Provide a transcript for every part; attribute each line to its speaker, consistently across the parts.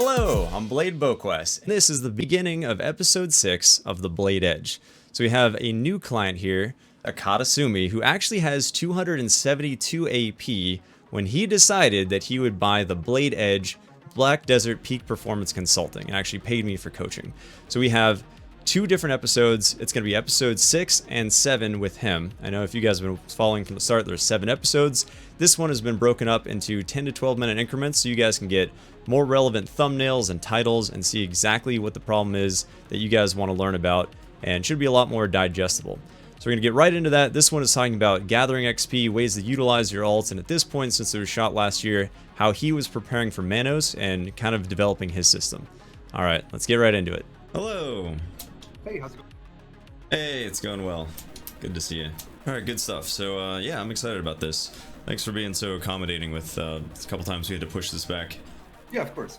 Speaker 1: Hello, I'm Blade Boquest, and this is the beginning of episode 6 of the Blade Edge. So we have a new client here, Akatasumi, who actually has 272 AP when he decided that he would buy the Blade Edge Black Desert Peak Performance Consulting and actually paid me for coaching. So we have 2 different episodes. It's going to be episode 6 and 7 with him. I know if you guys have been following from the start, there's 7 episodes. This one has been broken up into 10 to 12 minute increments so you guys can get more relevant thumbnails and titles and see exactly what the problem is that you guys want to learn about, and should be a lot more digestible. So we're going to get right into that. This one is talking about gathering XP, ways to utilize your alts, and at this point, since it was shot last year, how he was preparing for Manos and kind of developing his system. Alright, let's get right into it. Hello!
Speaker 2: Hey, how's it going?
Speaker 1: Hey, it's going well. Good to see you. Alright, good stuff. So, yeah, I'm excited about this. Thanks for being so accommodating with a couple times we had to push this back.
Speaker 2: Yeah, of course.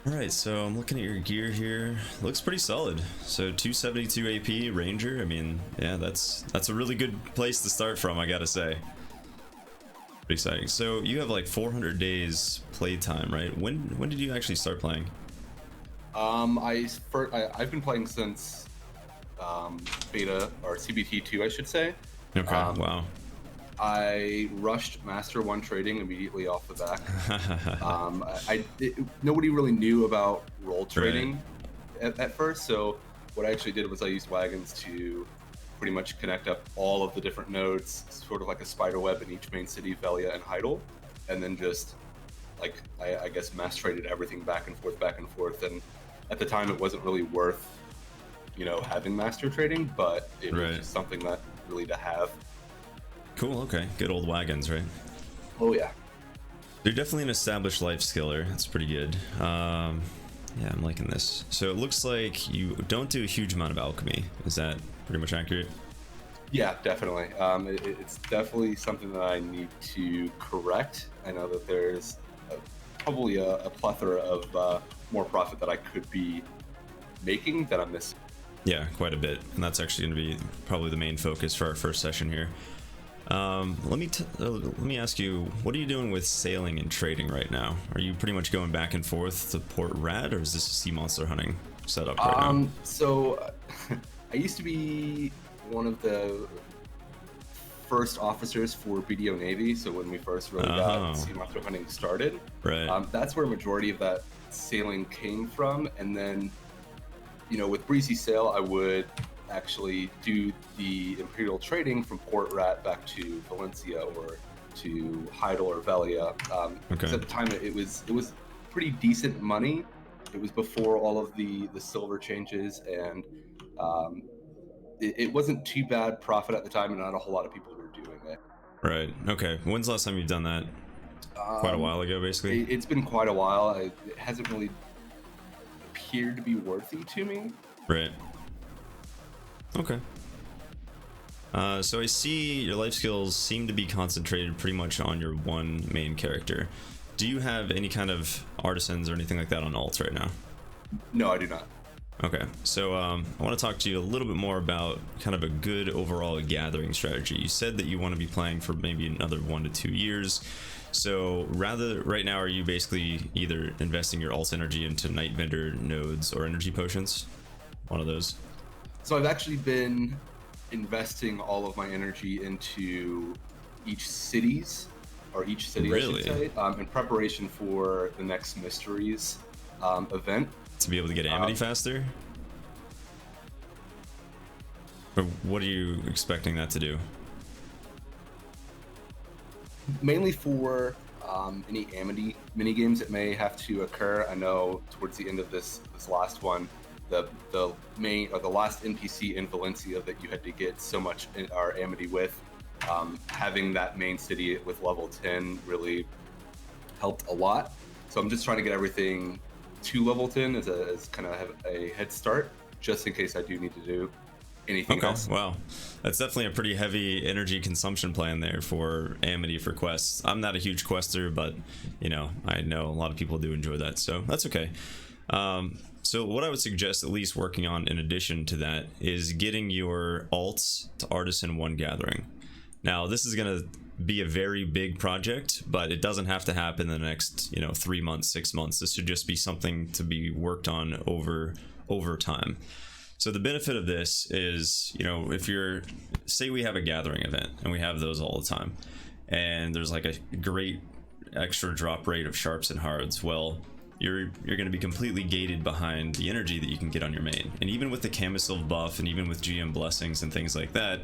Speaker 1: Alright, so I'm looking at your gear here. Looks pretty solid. So 272 AP, Ranger. I mean, yeah, that's a really good place to start from, I gotta say. Pretty exciting. So you have like 400 days playtime, right? When did you actually start playing?
Speaker 2: I've been playing since beta, or CBT2, I should say.
Speaker 1: Okay, wow.
Speaker 2: I rushed Master 1 trading immediately off the back. Nobody really knew about role trading at first, so what I actually did was I used wagons to pretty much connect up all of the different nodes, sort of like a spider web in each main city, Velia and Heidel, and then just, like, I guess mass traded everything back and forth, and at the time it wasn't really worth, you know, having master trading, but it was just something that really to have.
Speaker 1: Cool, okay. Good old wagons, right?
Speaker 2: Oh, yeah.
Speaker 1: You're definitely an established life skiller. That's pretty good. Yeah, I'm liking this. So it looks like you don't do a huge amount of alchemy. Is that pretty much accurate?
Speaker 2: Yeah, definitely. It's definitely something that I need to correct. I know that there's probably a plethora of more profit that I could be making that I'm missing.
Speaker 1: Yeah, quite a bit. And that's actually going to be probably the main focus for our first session here. Let me ask you, what are you doing with sailing and trading right now? Are you pretty much going back and forth to Port Rat, or is this a sea monster hunting setup right now?
Speaker 2: So I used to be one of the first officers for BDO Navy, so when we first really got sea monster hunting started, that's where a majority of that sailing came from. And then, you know, with Breezy Sail, I would actually do the Imperial trading from Port Rat back to Valencia or to Heidel or Velia. Because at the time it was pretty decent money. It was before all of the silver changes, and it wasn't too bad profit at the time, and not a whole lot of people were doing it.
Speaker 1: Right. Okay. When's the last time you've done that? Quite a while ago, basically.
Speaker 2: It's been quite a while. It hasn't really appeared to be worthy to me.
Speaker 1: Right. Okay. So I see your life skills seem to be concentrated pretty much on your one main character. Do you have any kind of artisans or anything like that on alts right now?
Speaker 2: No, I do not.
Speaker 1: Okay, so I want to talk to you a little bit more about kind of a good overall gathering strategy. You said that you want to be playing for maybe another 1 to 2 years. So right now, are you basically either investing your alt energy into Night Vendor nodes or energy potions? One of those.
Speaker 2: So I've actually been investing all of my energy into each city, I should say, in preparation for the next Mysteries event.
Speaker 1: To be able to get Amity faster? Or what are you expecting that to do?
Speaker 2: Mainly for any Amity minigames that may have to occur. I know towards the end of this last one, the main or the last NPC in Valencia that you had to get so much in our Amity with, having that main city with level 10 really helped a lot. So I'm just trying to get everything to level 10 as kind of have a head start, just in case I do need to do anything else.
Speaker 1: Wow, that's definitely a pretty heavy energy consumption plan there for Amity for quests. I'm not a huge quester, but you know, I know a lot of people do enjoy that, so that's okay. So what I would suggest at least working on in addition to that is getting your alts to Artisan 1 gathering. Now, this is going to be a very big project, but it doesn't have to happen in the next, 3 months, 6 months. This should just be something to be worked on over time. So the benefit of this is, if you're, say we have a gathering event, and we have those all the time, and there's like a great extra drop rate of sharps and hards, well, you're going to be completely gated behind the energy that you can get on your main. And even with the Camisylve buff, and even with GM blessings and things like that,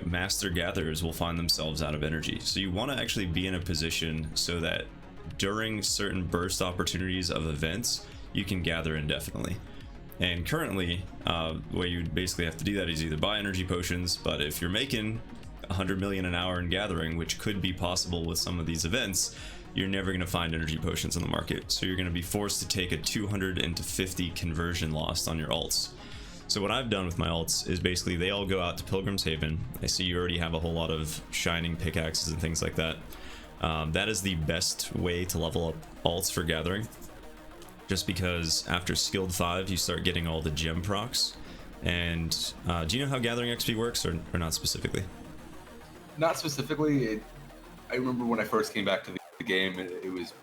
Speaker 1: master gatherers will find themselves out of energy. So you want to actually be in a position so that during certain burst opportunities of events, you can gather indefinitely. And currently, the way you basically have to do that is either buy energy potions, but if you're making 100 million an hour in gathering, which could be possible with some of these events, you're never going to find energy potions on the market. So you're going to be forced to take a 250 conversion loss on your alts. So what I've done with my alts is basically they all go out to Pilgrim's Haven. I see you already have a whole lot of shining pickaxes and things like that. That is the best way to level up alts for gathering, just because after skilled 5 you start getting all the gem procs. And do you know how Gathering XP works, or not specifically?
Speaker 2: Not specifically. I remember when I first came back to the game, it was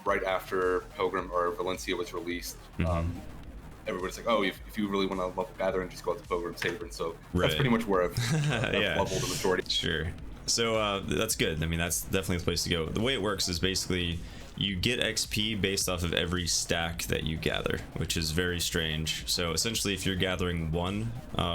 Speaker 2: right after Pilgrim or Valencia was released. Everybody's like, oh, if you really want to level Gathering, just go out to Pilgrim's Haven. So that's pretty much where I've leveled the majority.
Speaker 1: Sure. So that's good. I mean, that's definitely the place to go. The way it works is basically you get XP based off of every stack that you gather, which is very strange. So essentially, if you're gathering 1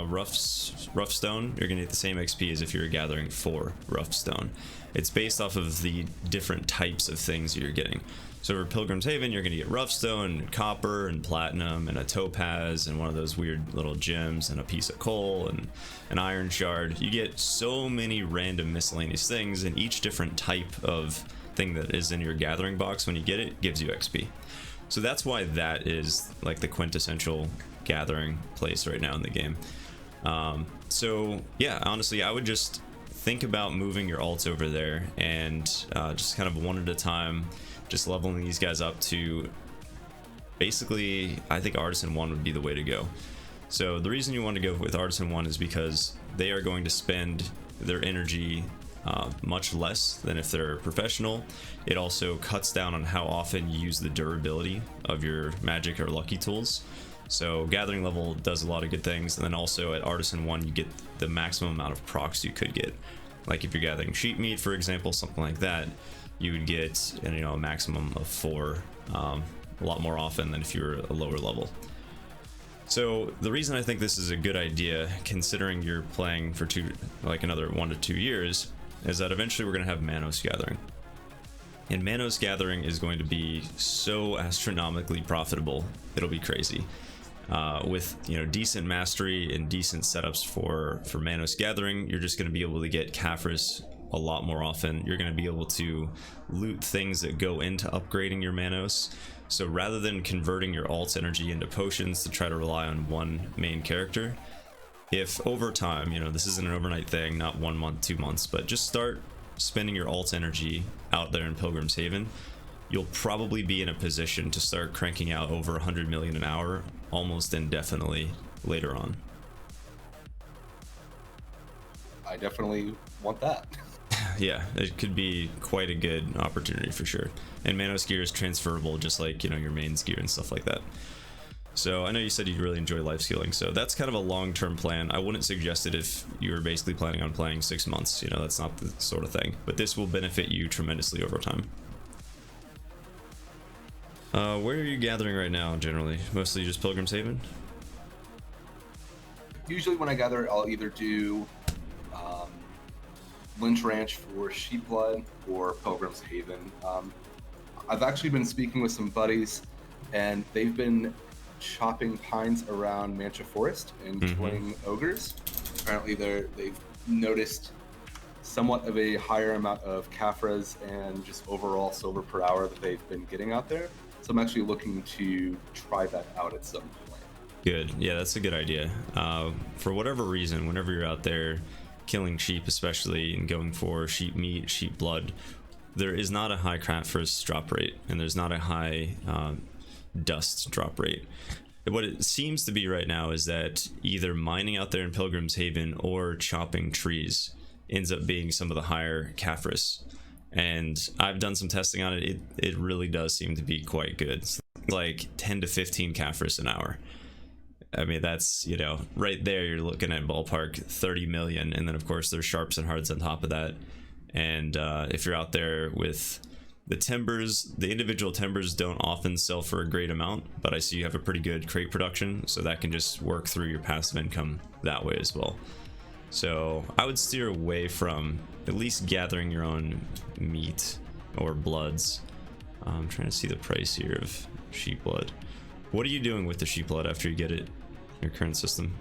Speaker 1: rough stone, you're gonna get the same XP as if you're gathering 4 rough stone. It's based off of the different types of things you're getting. So for Pilgrim's Haven, you're gonna get rough stone, and copper, and platinum, and a topaz, and one of those weird little gems, and a piece of coal, and an iron shard. You get so many random miscellaneous things, and each different type of thing that is in your gathering box, when you get it, gives you XP. So that's why that is like the quintessential gathering place right now in the game. So yeah, honestly, I would just think about moving your alts over there, and just kind of one at a time, just leveling these guys up to basically, I think Artisan 1 would be the way to go. So the reason you want to go with Artisan 1 is because they are going to spend their energy much less than if they're professional. It also cuts down on how often you use the durability of your magic or lucky tools. So gathering level does a lot of good things, and then also at Artisan 1 you get the maximum amount of procs you could get. Like if you're gathering sheep meat, for example, something like that, you would get a maximum of 4 a lot more often than if you were a lower level. So the reason I think this is a good idea, considering you're playing for another 1 to 2 years, is that eventually we're going to have Manos gathering. And Manos gathering is going to be so astronomically profitable, it'll be crazy. With decent mastery and decent setups for Manos gathering, you're just going to be able to get Caphras a lot more often. You're going to be able to loot things that go into upgrading your Manos. So rather than converting your alt's energy into potions to try to rely on one main character, if over time, this isn't an overnight thing, not 1 month, 2 months, but just start spending your alt's energy out there in Pilgrim's Haven, you'll probably be in a position to start cranking out over 100 million an hour almost indefinitely later on.
Speaker 2: I definitely want that.
Speaker 1: Yeah, it could be quite a good opportunity for sure. And Manos gear is transferable, just like your mains gear and stuff like that. So I know you said you really enjoy life skilling, so that's kind of a long-term plan. I wouldn't suggest it if you were basically planning on playing 6 months. That's not the sort of thing. But this will benefit you tremendously over time. Where are you gathering right now, generally? Mostly just Pilgrim's Haven?
Speaker 2: Usually when I gather, I'll either do Lynch Ranch for sheep blood or Pilgrim's Haven. I've actually been speaking with some buddies, and they've been chopping pines around Mancha Forest and killing ogres. Apparently they've noticed somewhat of a higher amount of Caphras and just overall silver per hour that they've been getting out there. So I'm actually looking to try that out at some point.
Speaker 1: Good. Yeah, that's a good idea. For whatever reason, whenever you're out there killing sheep, especially, and going for sheep meat, sheep blood, there is not a high Caphras drop rate, and there's not a high dust drop rate. What it seems to be right now is that either mining out there in Pilgrim's Haven or chopping trees ends up being some of the higher CAFRs. And I've done some testing on it. It really does seem to be quite good. It's like 10 to 15 CAFRs an hour. I mean, that's, you know, right there you're looking at ballpark 30 million, and then of course there's sharps and hards on top of that. And if you're out there with the timbers, the individual timbers don't often sell for a great amount, but I see you have a pretty good crate production, so that can just work through your passive income that way as well. So I would steer away from at least gathering your own meat or bloods. I'm trying to see the price here of sheep blood. What are you doing with the sheep blood after you get it in your current system?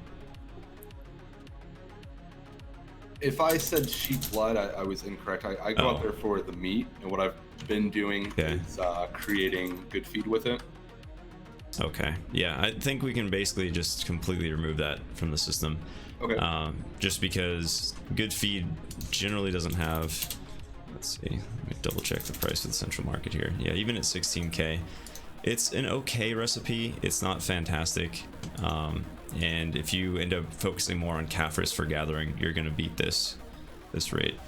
Speaker 2: If I said sheep blood, I was incorrect. I go out there for the meat, and what I've been doing is creating good feed with it. Okay,
Speaker 1: yeah, I think we can basically just completely remove that from the system.
Speaker 2: Okay.
Speaker 1: Just because good feed generally doesn't have, let's see, let me double check the price of the central market here. Yeah, even at 16k, it's an okay recipe. It's not fantastic. And if you end up focusing more on CAFRs for gathering, you're gonna beat this rate.